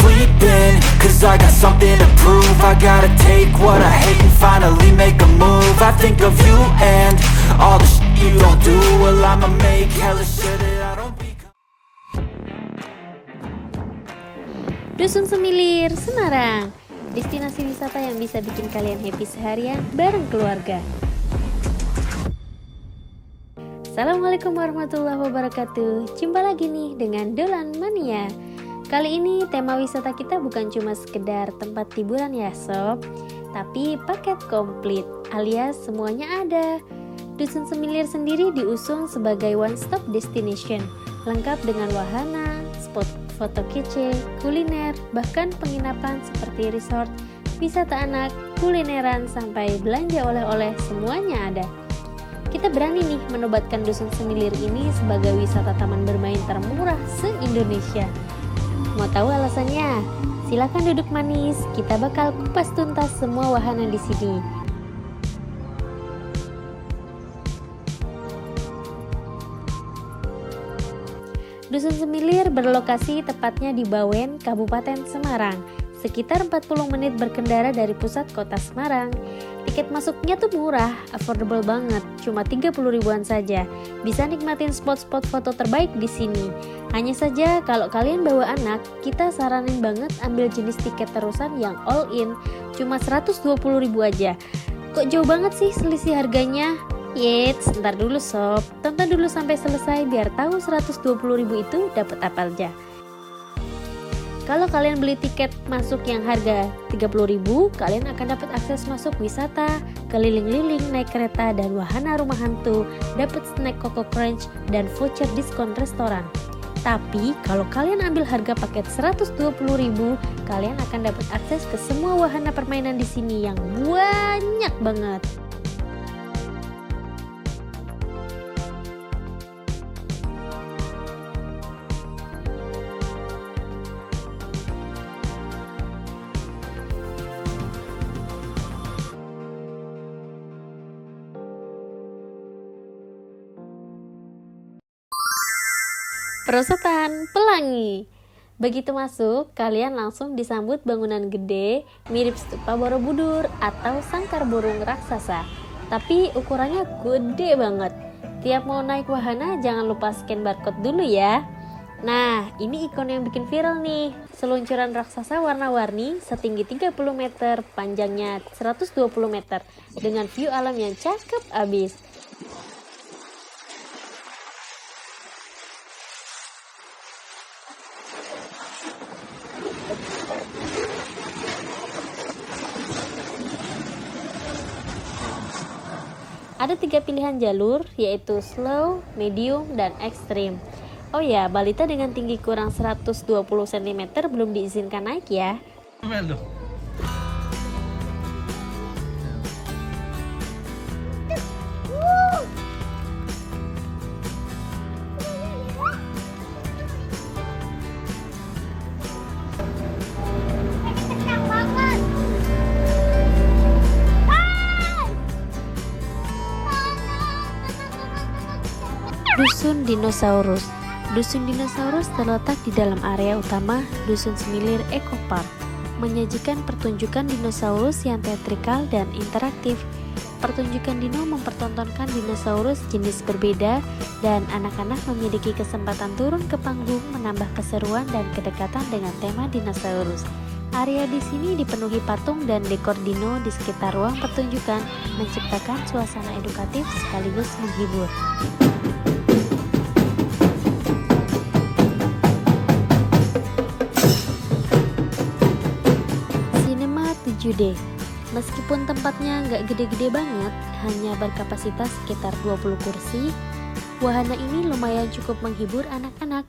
sleeping, cause I got something to prove. I gotta take what I hate and finally make a move. I think of you and all the shit you don't do. Well, I'ma make hella sure that I don't become. Dusun Semilir, Semarang, destinasi wisata yang bisa bikin kalian happy seharian bareng keluarga. Assalamualaikum warahmatullahi wabarakatuh. Jumpa lagi nih dengan Dolan Mania. Kali ini tema wisata kita bukan cuma sekedar tempat hiburan ya sob, tapi paket komplit alias semuanya ada. Dusun Semilir sendiri diusung sebagai one stop destination, lengkap dengan wahana, spot foto kece, kuliner, bahkan penginapan seperti resort, wisata anak, kulineran, sampai belanja oleh-oleh, semuanya ada. Kita berani nih menobatkan Dusun Semilir ini sebagai wisata taman bermain termurah se-Indonesia. Mau tahu alasannya? Silakan duduk manis, kita bakal kupas tuntas semua wahana di sini. Dusun Semilir berlokasi tepatnya di Bawen, Kabupaten Semarang, sekitar 40 menit berkendara dari pusat kota Semarang. Tiket masuknya tuh murah, affordable banget, cuma 30 ribuan saja. Bisa nikmatin spot-spot foto terbaik di sini. Hanya saja kalau kalian bawa anak, kita saranin banget ambil jenis tiket terusan yang all in, cuma 120 ribu aja. Kok jauh banget sih selisih harganya? Yeits, ntar dulu sob, tonton dulu sampai selesai biar tahu 120 ribu itu dapat apa aja. Kalau kalian beli tiket masuk yang harga 30 ribu, kalian akan dapat akses masuk wisata, keliling-liling naik kereta dan wahana rumah hantu, dapat snack Coco Crunch dan voucher diskon restoran. Tapi kalau kalian ambil harga paket 120 ribu, kalian akan dapat akses ke semua wahana permainan di sini yang banyak banget. Perosotan Pelangi. Begitu masuk, kalian langsung disambut bangunan gede mirip stupa Borobudur atau sangkar burung raksasa. Tapi ukurannya gede banget. Tiap mau naik wahana jangan lupa scan barcode dulu ya. Nah, ini ikon yang bikin viral nih. Seluncuran raksasa warna-warni setinggi 30 meter, panjangnya 120 meter dengan view alam yang cakep abis. Ada 3 pilihan jalur, yaitu slow, medium, dan ekstrim. Oh ya, balita dengan tinggi kurang 120 cm belum diizinkan naik ya. Dusun Dinosaurus. Dusun Dinosaurus terletak di dalam area utama Dusun Semilir Eco Park, menyajikan pertunjukan dinosaurus yang teatrikal dan interaktif. Pertunjukan dino mempertontonkan dinosaurus jenis berbeda dan anak-anak memiliki kesempatan turun ke panggung menambah keseruan dan kedekatan dengan tema dinosaurus. Area di sini dipenuhi patung dan dekor dino di sekitar ruang pertunjukan, menciptakan suasana edukatif sekaligus menghibur. Meskipun tempatnya nggak gede-gede banget, hanya berkapasitas sekitar 20 kursi, wahana ini lumayan cukup menghibur anak-anak.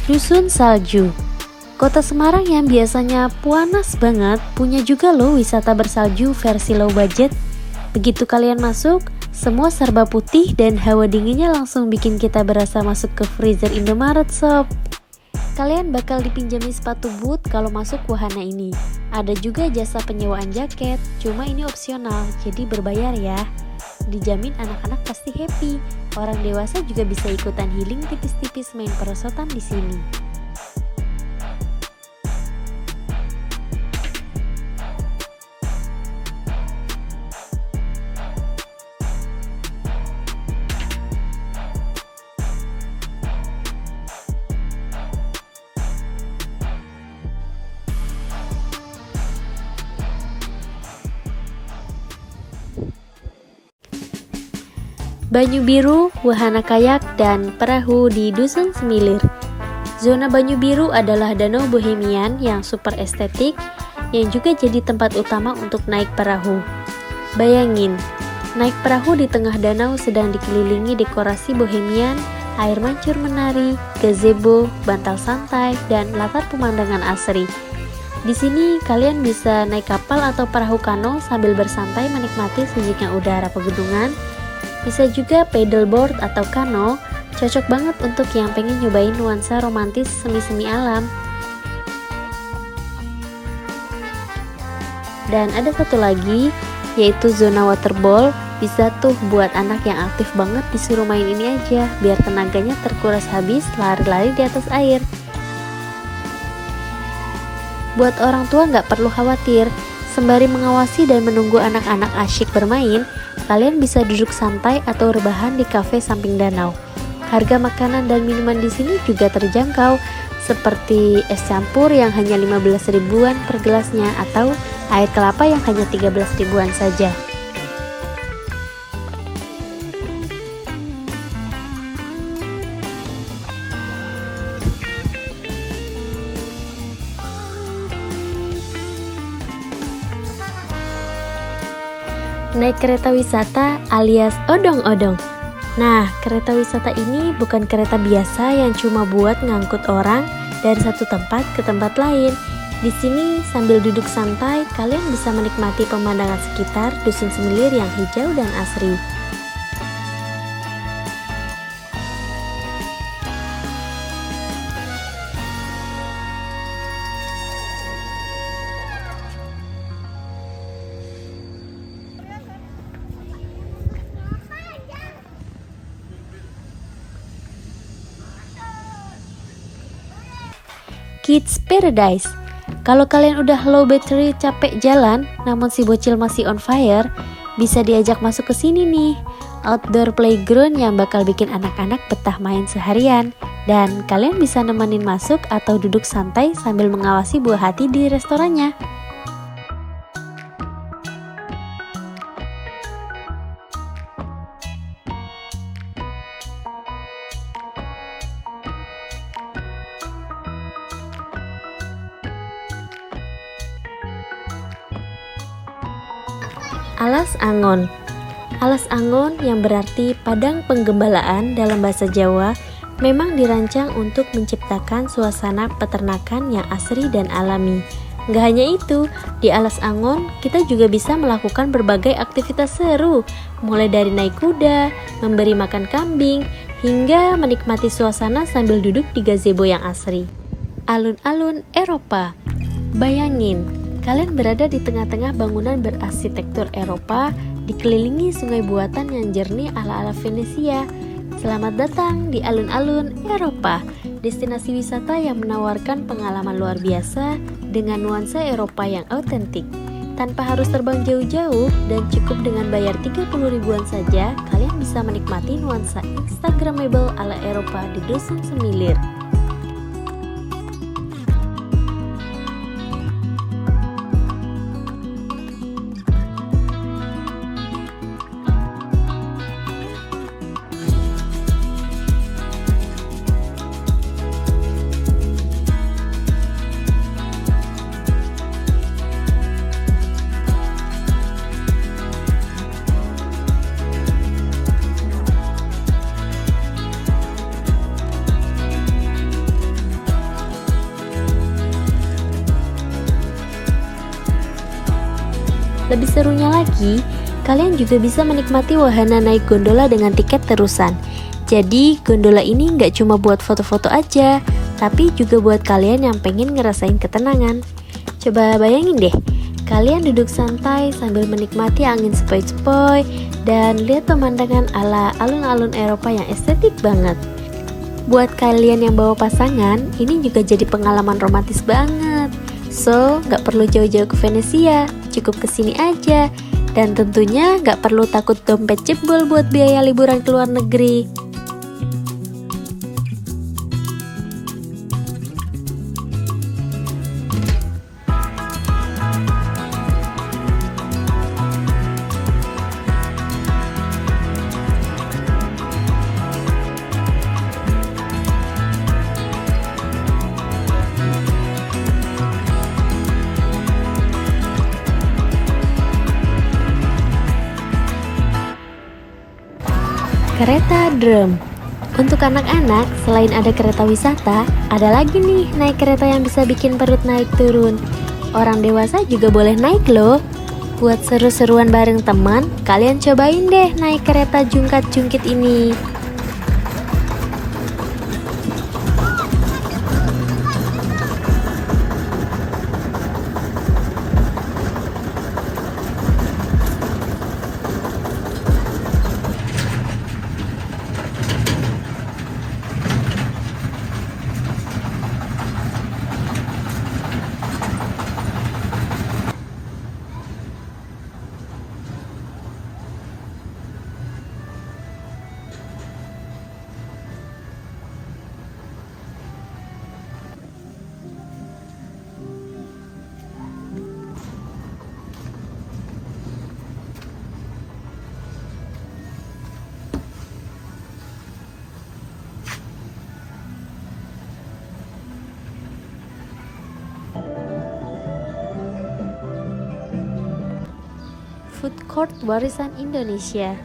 Dusun Salju. Kota Semarang yang biasanya panas banget punya juga loh wisata bersalju versi low budget. Begitu kalian masuk, semua serba putih dan hawa dinginnya langsung bikin kita berasa masuk ke freezer Indomaret sob. Kalian bakal dipinjami sepatu boot kalau masuk wahana ini. Ada juga jasa penyewaan jaket, cuma ini opsional, jadi berbayar ya. Dijamin anak-anak pasti happy. Orang dewasa juga bisa ikutan healing tipis-tipis main perosotan di sini. Banyu Biru, wahana kayak, dan perahu di Dusun Semilir. Zona Banyu Biru adalah danau bohemian yang super estetik, yang juga jadi tempat utama untuk naik perahu. Bayangin, naik perahu di tengah danau sedang dikelilingi dekorasi bohemian, air mancur menari, gazebo, bantal santai, dan latar pemandangan asri. Di sini kalian bisa naik kapal atau perahu kano sambil bersantai menikmati sejuknya udara pegunungan. Bisa juga paddleboard atau kano, cocok banget untuk yang pengen nyobain nuansa romantis semi-semi alam. Dan ada satu lagi, yaitu zona waterball. Bisa tuh buat anak yang aktif banget disuruh main ini aja, biar tenaganya terkuras habis lari-lari di atas air. Buat orang tua nggak perlu khawatir, sembari mengawasi dan menunggu anak-anak asyik bermain, kalian bisa duduk santai atau rebahan di kafe samping danau. Harga makanan dan minuman di sini juga terjangkau, seperti es campur yang hanya 15 ribuan per gelasnya atau air kelapa yang hanya 13 ribuan saja. Naik kereta wisata alias odong-odong. Nah, kereta wisata ini bukan kereta biasa yang cuma buat ngangkut orang dari satu tempat ke tempat lain. Di sini sambil duduk santai, kalian bisa menikmati pemandangan sekitar Dusun Semilir yang hijau dan asri. Kids Paradise. Kalau kalian udah low battery capek jalan, namun si bocil masih on fire, bisa diajak masuk ke sini nih. Outdoor playground yang bakal bikin anak-anak betah main seharian. Dan kalian bisa nemenin masuk atau duduk santai sambil mengawasi buah hati di restorannya. Alas Angon. Alas Angon yang berarti padang penggembalaan dalam bahasa Jawa memang dirancang untuk menciptakan suasana peternakan yang asri dan alami. Nggak hanya itu, di Alas Angon kita juga bisa melakukan berbagai aktivitas seru, mulai dari naik kuda, memberi makan kambing, hingga menikmati suasana sambil duduk di gazebo yang asri. Alun-alun Eropa. Bayangin, kalian berada di tengah-tengah bangunan berarsitektur Eropa, dikelilingi sungai buatan yang jernih ala-ala Venesia. Selamat datang di alun-alun Eropa, destinasi wisata yang menawarkan pengalaman luar biasa dengan nuansa Eropa yang autentik. Tanpa harus terbang jauh-jauh dan cukup dengan bayar 30 ribuan saja, kalian bisa menikmati nuansa Instagramable ala Eropa di Dusun Semilir. Lebih serunya lagi, kalian juga bisa menikmati wahana naik gondola dengan tiket terusan. Jadi gondola ini nggak cuma buat foto-foto aja, tapi juga buat kalian yang pengen ngerasain ketenangan. Coba bayangin deh, kalian duduk santai sambil menikmati angin sepoi-sepoi dan lihat pemandangan ala alun-alun Eropa yang estetik banget. Buat kalian yang bawa pasangan, ini juga jadi pengalaman romantis banget. So, nggak perlu jauh-jauh ke Venesia, cukup kesini aja. Dan tentunya nggak perlu takut dompet jebol buat biaya liburan ke luar negeri. Kereta drum. Untuk anak-anak, selain ada kereta wisata, ada lagi nih naik kereta yang bisa bikin perut naik turun. Orang dewasa juga boleh naik loh. Buat seru-seruan bareng teman, kalian cobain deh naik kereta jungkat-jungkit ini. Food Court Warisan Indonesia.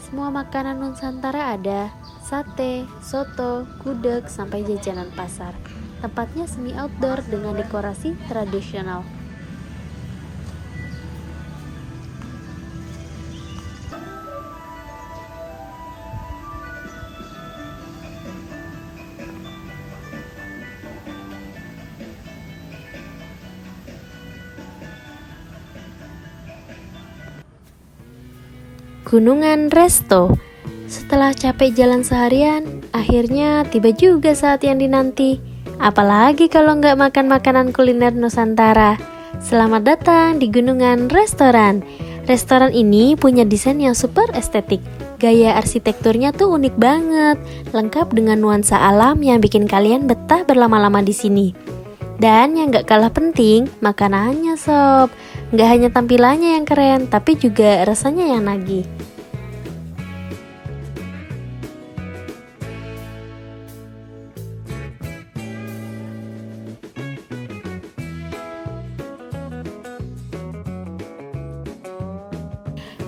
Semua makanan Nusantara ada, sate, soto, gudeg, sampai jajanan pasar. Tempatnya semi outdoor dengan dekorasi tradisional. Gunungan Resto. Setelah capek jalan seharian, akhirnya tiba juga saat yang dinanti. Apalagi kalau nggak makan makanan kuliner Nusantara. Selamat datang di Gunungan Restoran. Restoran ini punya desain yang super estetik. Gaya arsitekturnya tuh unik banget, lengkap dengan nuansa alam yang bikin kalian betah berlama-lama di sini. Dan yang gak kalah penting, makanannya sob. Gak hanya tampilannya yang keren, tapi juga rasanya yang nagih.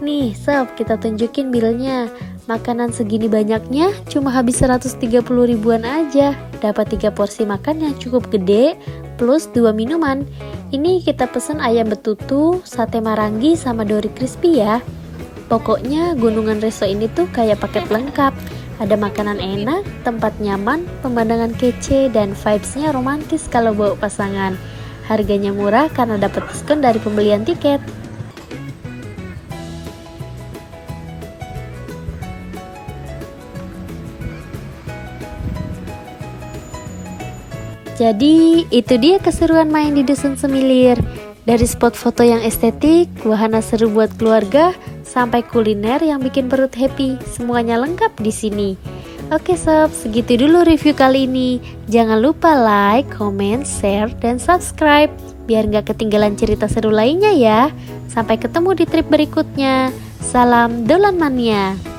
Nih sob, kita tunjukin bilnya. Makanan segini banyaknya cuma habis 130 ribuan aja. Dapat 3 porsi makan yang cukup gede plus 2 minuman. Ini kita pesen ayam betutu, sate marangi, sama dori crispy ya. Pokoknya Gunungan Resto ini tuh kayak paket lengkap. Ada makanan enak, tempat nyaman, pemandangan kece, dan vibes-nya romantis kalau bawa pasangan. Harganya murah karena dapat diskon dari pembelian tiket. Jadi itu dia keseruan main di Dusun Semilir. Dari spot foto yang estetik, wahana seru buat keluarga, sampai kuliner yang bikin perut happy, semuanya lengkap di sini. Oke sob, segitu dulu review kali ini. Jangan lupa like, comment, share, dan subscribe biar gak ketinggalan cerita seru lainnya ya. Sampai ketemu di trip berikutnya. Salam Dolan Mania.